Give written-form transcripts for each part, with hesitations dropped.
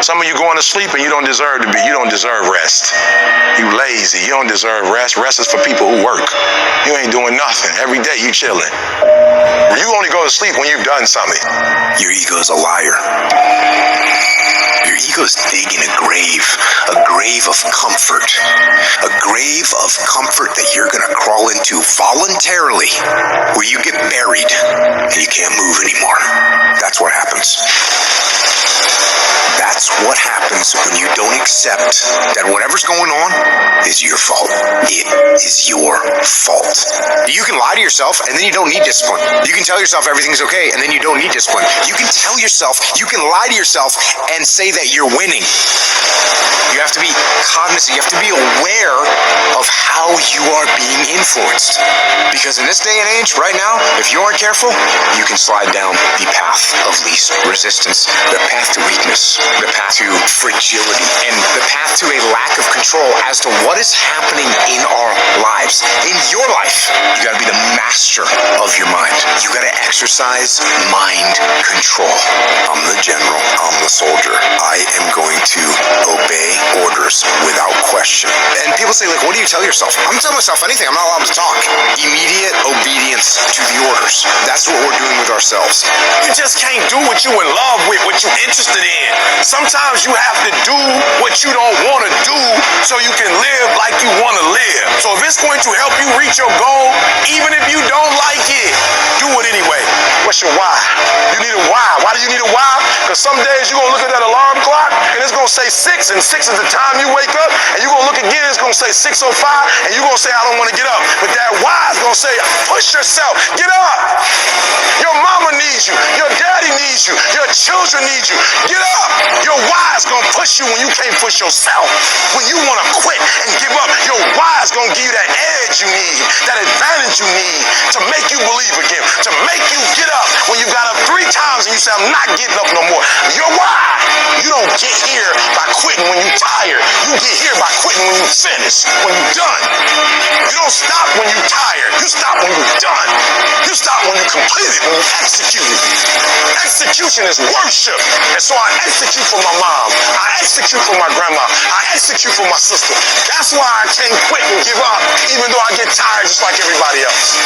Some of you going to sleep and you don't deserve rest. You lazy. You don't deserve rest. Rest is for people who work. You ain't doing nothing. Every day you chilling. You only go to sleep when you've done something. Your ego is a liar. Your ego is digging a grave of comfort, a grave of comfort that you're going to crawl into voluntarily, where you get buried and you can't move anymore. That's what happens. That's what happens when you don't accept that whatever's going on is your fault. It is your fault. You can lie to yourself and then you don't need discipline. You can tell yourself everything's okay and then you don't need discipline. You can tell yourself, you can lie to yourself and say that you're winning. You have to be cognizant, you have to be aware of how you are being influenced. Because in this day and age, right now, if you aren't careful, you can slide down the path of least resistance, the path to weakness, the path to fragility, and the path to a lack of control as to what is happening in our lives. In your life, you gotta be the master of your mind. You gotta exercise mind control. I'm the general, I'm the soldier. I am going to obey orders without question. And people say, like, what do you tell yourself? I'm telling myself anything, I'm not allowed to talk. Immediate obedience to the orders. That's what we're doing with ourselves. You just can't do what you in love with, what you're interested in. Sometimes you have to do what you don't want to do so you can live like you want to live. So if it's going to help you reach your goal, even if you don't like it, do it anyway. What's your why? You need a why. Why do you need a why? Because some days you're going to look at that alarm clock and it's going to say 6, and 6 is the time you wake up, and you're going to look again, it's going to say 6:05, and you're going to say, I don't want to get up. But that why is going to say, push yourself, get up. Your mama needs you. Your daddy needs you. Your children need you. Get up. Your why is going to push you when you can't push yourself. When you want to quit and give up, your why is going to give you that edge you need, that advantage you need to make you believe again, to make you get up when you got up 3 times and you say, I'm not getting up no more. Your why. You don't get here by quitting when you're tired. You get here by quitting when you finish, when you're done. You don't stop when you're tired. You stop when you're done. You stop when you complete it, when you execute it. Execution is worship. And so I execute for my mom. I execute for my grandma. I execute for my sister. That's why I can't quit and give up, even though I get tired just like everybody else.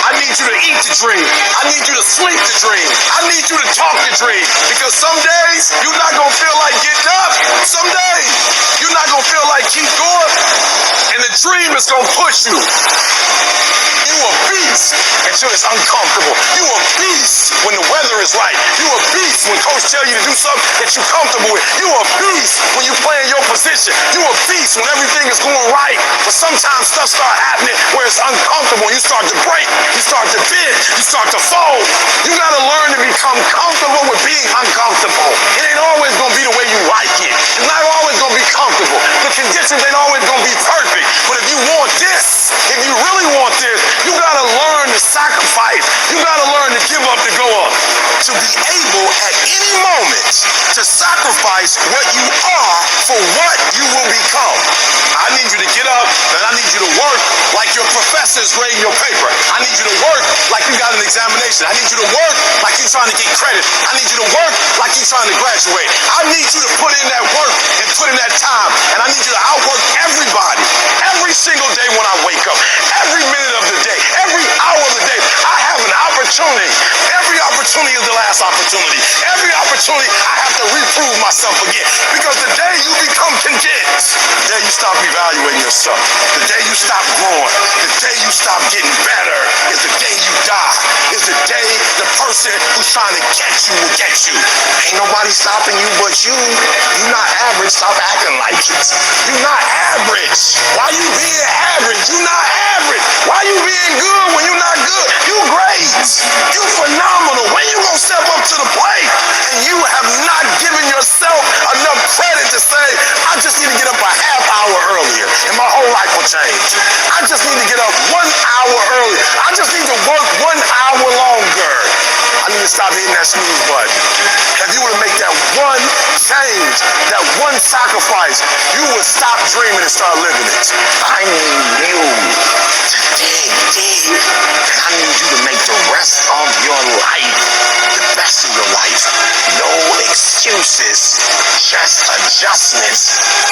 I need you to eat the dream. I need you to sleep the dream. I need you to talk the dream. Because some days, you're not going to feel like getting up. Some days, you're not going to feel like keep going. And the dream is going to push you. You a beast until it's uncomfortable. You a beast when the weather is right. You a beast when coach tell you to do something that you're comfortable with. You a beast when you play in your position. You a beast when everything is going right. But sometimes stuff start happening where it's uncomfortable. You start to break. You start to bend. You start to fold. You got to learn to become comfortable with being uncomfortable. It ain't always going to be the way you like it. It's not always going to be comfortable. The conditions ain't always going to be perfect. But if you want this, if you really want this, you got to learn to sacrifice. You got to learn to give up to go up. To be able at any moment to sacrifice what you are for what you will become. I need you to get up and I need you to work like your professor is grading your paper. I need you to work like you got an examination. I need you to work like you're trying to get credit. I need you to work like you're trying to graduate. I need you to put in that work and put in that time. And I need you to outwork everybody. Every single day when I wake up. Every minute of the day. Every hour of the day. I have an opportunity. Every opportunity is the last opportunity. Every opportunity I have to reprove myself again. Because the day you become content, the day you stop evaluating yourself, the day you stop growing, the day you stop getting better is the day you die. Is the day the person who's trying to get you will get you. Ain't nobody stopping you but you. You're not average. Stop acting like it. You're not average. Why you being average? You're not average. Why you being good when you're not good? You great. You phenomenal. When you gonna step up to the plate and you have not given yourself enough credit to say, I just need to get up a half hour earlier and my whole life will change. I just need to get up 1 hour earlier. I just need to work 1 hour longer. I need to stop hitting that snooze button. If you were to make that one change, that one sacrifice, you would stop dreaming and start living it. I need you to dig deep. And I need you to make the rest of your life the best of your life. No excuses, just adjustments.